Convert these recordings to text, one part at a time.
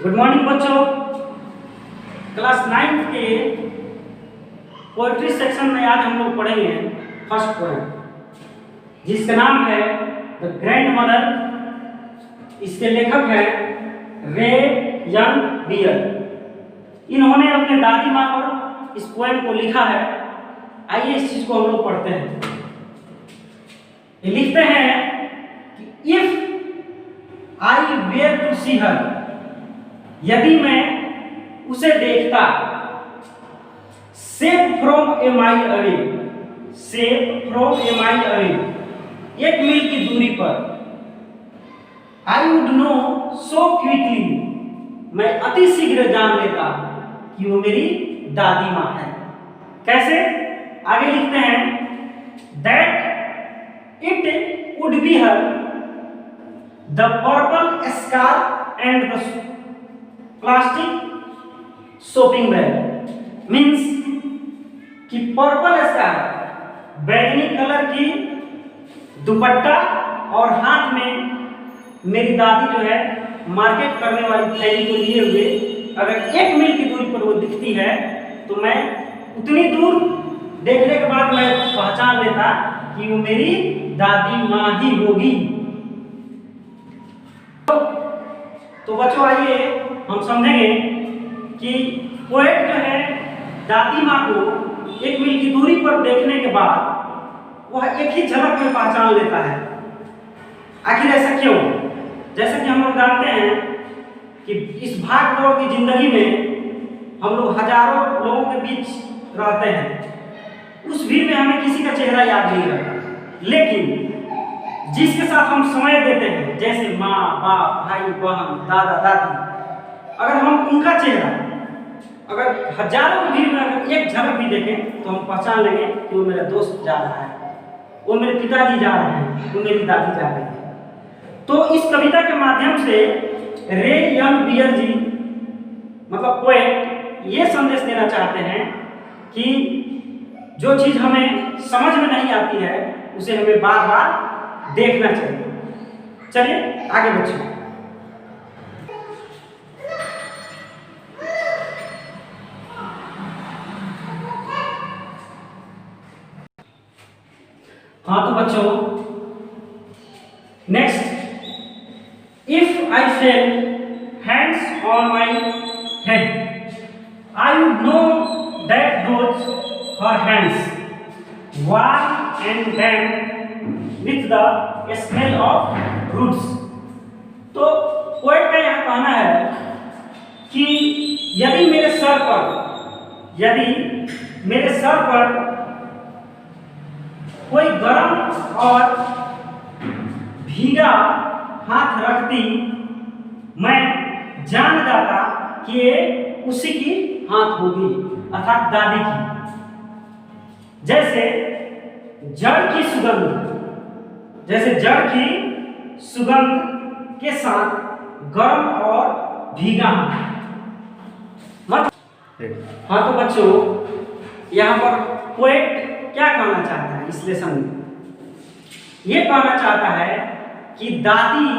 Good morning बच्चों। Class 9 के poetry section में आज हम लोग पढ़ेंगे फर्स्ट पोएम, जिसका नाम है द ग्रैंड मदर। इसके लेखक हैं रे यंग बियर। इन्होंने अपने दादी माँ पर इस पोएम को लिखा है। आइए इस चीज को हम लोग पढ़ते हैं। ये लिखते हैं कि इफ आई वेयर टू सी हर, यदि मैं उसे देखता, safe from A mile away, safe from A mile away, 1 मील की दूरी पर, I would know so quickly, मैं अति शीघ्र जान लेता कि वो मेरी दादी माँ है। कैसे? आगे लिखते हैं that it would be her, the purple scar and the plastic shopping bag. Means कि पर्पल स्कार, बैगनी कलर की दुपट्टा और हाथ में मेरी दादी जो है मार्केट करने वाली थैली को लिए हुए, अगर 1 मील की दूरी पर वो दिखती है तो मैं उतनी दूर देखने के बाद मैं पहचान लेता कि वो मेरी दादी माँ ही होगी। तो बच्चों आइए हम समझेंगे कि पोएट जो है दादी माँ को 1 मील की दूरी पर देखने के बाद वह एक ही झलक में पहचान लेता है। आखिर ऐसा क्यों? जैसा कि हम लोग जानते हैं कि इस भाग दौड़ की जिंदगी में हम लोग हजारों लोगों के बीच रहते हैं। उस भीड़ में हमें किसी का चेहरा याद नहीं रहता, लेकिन जिसके साथ हम समय देते हैं, जैसे माँ बाप, भाई बहन, दादा दादी, अगर हम उनका चेहरा अगर हजारों की भीड़ में अगर एक झलक भी देखें तो हम पहचान लेंगे कि वो मेरा दोस्त जा रहा है, वो मेरे पिताजी जा रहे हैं, वो मेरी दादी जा रही है। तो इस कविता के माध्यम से रे यंग बियर जी मतलब पोएट ये संदेश देना चाहते हैं कि जो चीज हमें समझ में नहीं आती है उसे हमें बार बार देखना चाहिए। चलिए आगे बढ़िए। हाँ तो बच्चों next, if I fail hands on my head, I would know that those her hands warm and damp with the smell of roots। तो पोएट का यह कहना है कि यदि मेरे सर पर कोई गर्म और भीगा हाथ रखती, मैं जान जाता कि ये उसी की हाथ होगी, अर्थात दादी की। जैसे जड़ की सुगंध के साथ गर्म और भीगा। हाँ तो बच्चों यहाँ पर पोएट क्या कहना चाहता है इस लेसन में? ये कहना चाहता है कि दादी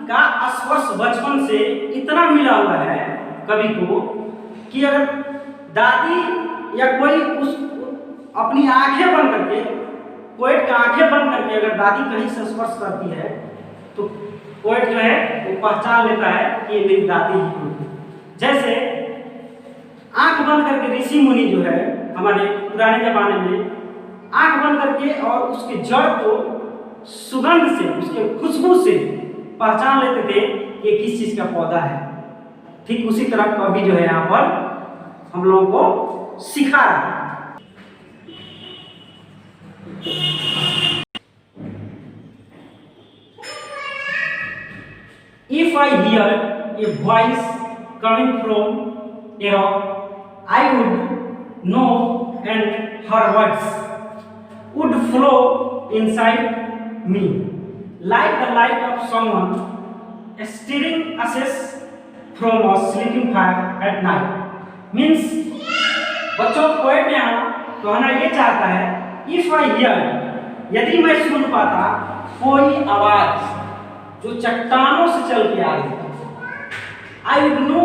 का स्पर्श बचपन से इतना मिला हुआ है कवि को कि अगर दादी या कोई उस अपनी आंखें बंद करके, पोएट का आंखें बंद करके अगर दादी कहीं से स्पर्श करती है तो पोएट जो है वो पहचान लेता है कि ये मेरी दादी ही होगी। जैसे आंख बंद करके ऋषि मुनि जो है हमारे पुराने जमाने में आंख बंद करके और उसके जड़ को सुगंध से, उसके खुशबू से पहचान लेते थे कि किस चीज का पौधा है। ठीक उसी तरह कवि जो है यहाँ पर हम लोगों को सिखा रहा है। If I hear a voice coming from a rock, I would know, and her words would flow inside me like the light of someone stirring ashes from a sleeping fire at night। Means बच्चों poet यहाँ कहना ये चाहता है, if I hear, यदि मैं सुन पाता कोई आवाज जो चट्टानों से चल के आ रही है, I would know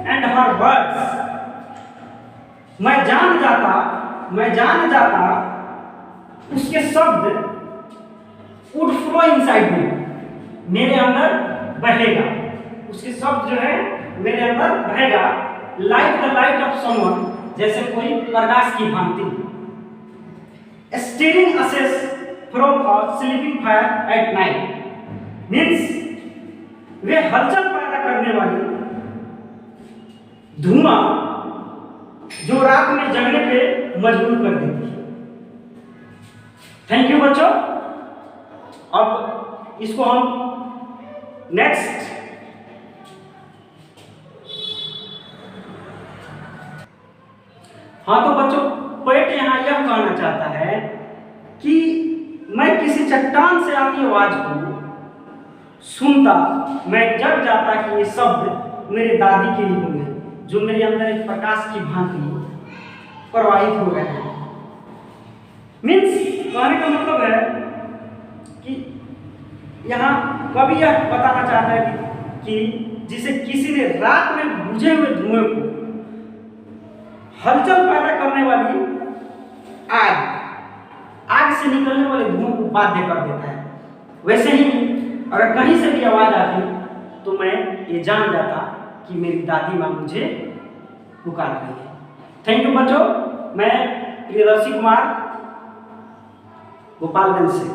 and her words, मैं जान जाता उसके शब्द वुड फ्लो इनसाइड मी, मेरे अंदर बहेगा, उसके शब्द जो है मेरे अंदर बहेगा, like the light of someone, जैसे कोई प्रकाश की भांति, stirring ashes from a sleeping fire at night, means वे हलचल पैदा करने वाली धुआं जो रात में जगने पे मजबूर कर देती है। थैंक यू बच्चों। अब इसको हम नेक्स्ट हाँ, तो बच्चों पोएट यहाँ यह कहना चाहता है कि मैं किसी चट्टान से आती आवाज को सुनता, मैं जग जाता कि ये शब्द मेरे दादी के ही होंगे, जो मेरे अंदर एक प्रकाश की भांति प्रवाहित हो रहे हैं। मीन्स कहने का मतलब है कि यहाँ कवि यह बताना चाहता है कि जिसे किसी ने रात में बुझे हुए धुएं को हलचल पैदा करने वाली आग से निकलने वाले धुएं को बाध्य कर देता है, वैसे ही अगर कहीं से भी आवाज आती तो मैं ये जान जाता कि मेरी दादी माँ मुझे पुकार रही है। थैंक यू बच्चों। मैं प्रियदर्शी कुमार, गोपालगंज से।